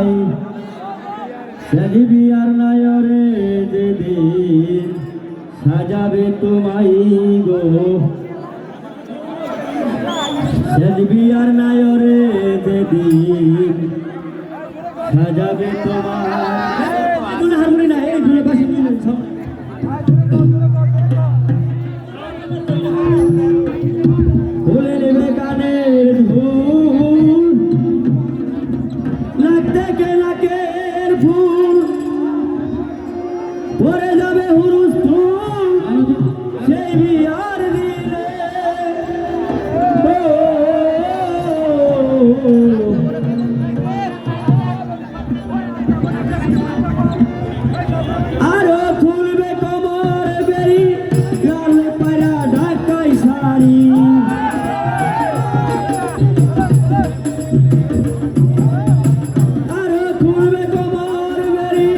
নাই সেদিবি আর নায়রে যেদিন সাজাবে তোমায় গো সেদিবি আর নায়রে যেদিন সাজাবে তোমায় হারমোনি না এই ঘুরে পাশে খুলে নেবে কানের ফুল লাগতে কে নাকের ফুল ভরে যাবে হুরুস ফুল সেই বিয়ার দিলে আরো খুলবে কমর বেরি লাল পায়রা ঢাকাই শাড়ি আরো খুলবে কমর বেরি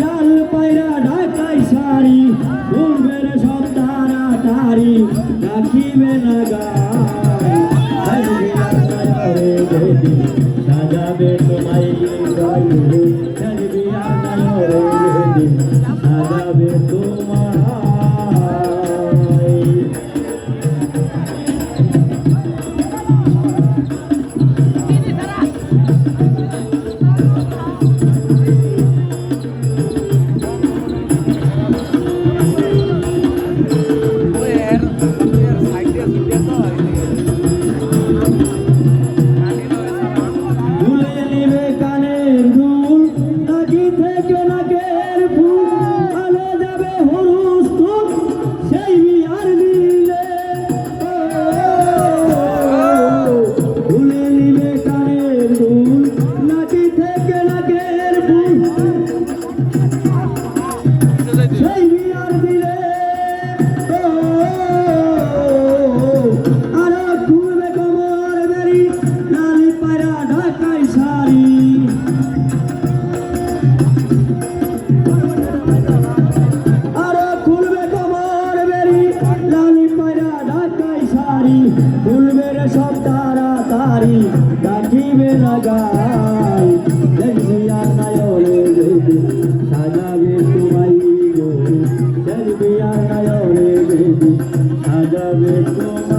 লাল পায়রা ঢাকাই শাড়ি খুলবে সব তাড়াতাড়ি রাখিবে না গায়ে সাজাবে তোমায় গায়ে সাজাবে তোমায় খুলবে রে সব তাড়াতাড়ি রাখিবে না গায়ে দেখবি আর নায়রে যেদিন সাজাবে তোমায় গো দেখবি আর নায়রে যেদিন সাজাবে তোমায়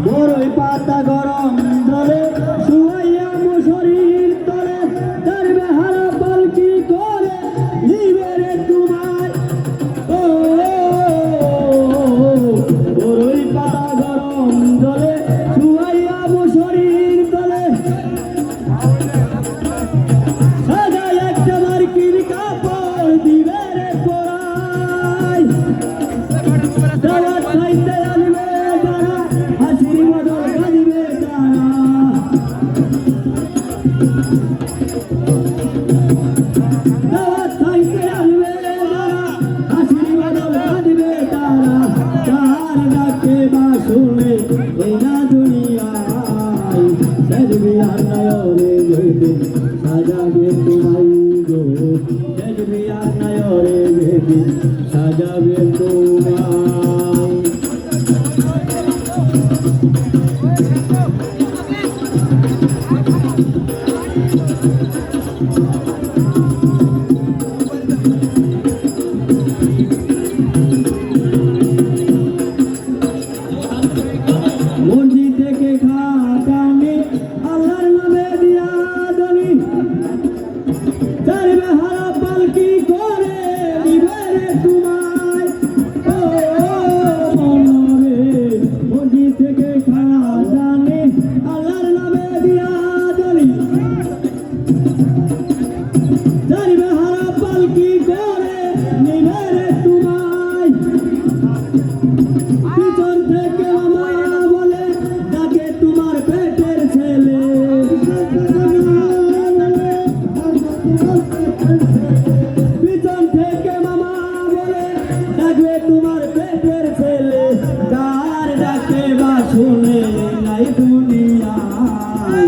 বড়ই পাতা গরম জলে শুয়াইয়া মশারির তলে ধরবে হারা পালকি করে নিবে রে তোমায় ও বড়ই পাতা গরম জলে শুয়াইয়া মশারির তলে সাজায় একটা মার্কির কাপড় দিবে রে পরাই দাওয়াত খাইতে আনবে যারা হাসির বদল কাঁদিবে তারা দাওয়াত খাইতে আনবে যারা হাসির বদল কাঁদিবে তারা তার ডাকে বা শুনে এই না দুনিয়ায় দেখবি আর নায়রে যেদিন সাজাবে তোমায় গো দেখবি আর নায়রে যেদিন সাজাবে তোমায় মসজিদ থেকে খাটানি আল্লাহর নামে দিয়া দনি ধরবে হারা পালকি করে দিবে রে তোমায় ও মনরে মসজিদ থেকে খাটানি আল্লাহর নামে দিয়া দনি ধরবে হারা পালকি করে নিবে রে তোমায় পিছন থেকে মামা বলে ডাকে তোমার পেটের ছেলে পিছন থেকে মামা বলে ডাকবে তোমার পেটের ছেলে তার ডাকে বা শুনে নাই দুনিয়ায়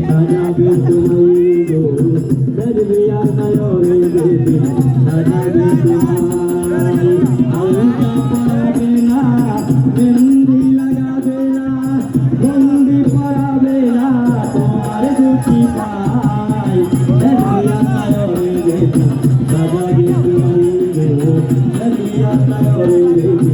সাজাবে তোমায় গো শান্তি পাই এলিয়া তায়রে দেখি সাজা গেছে গো এলিয়া তায়রে দেখি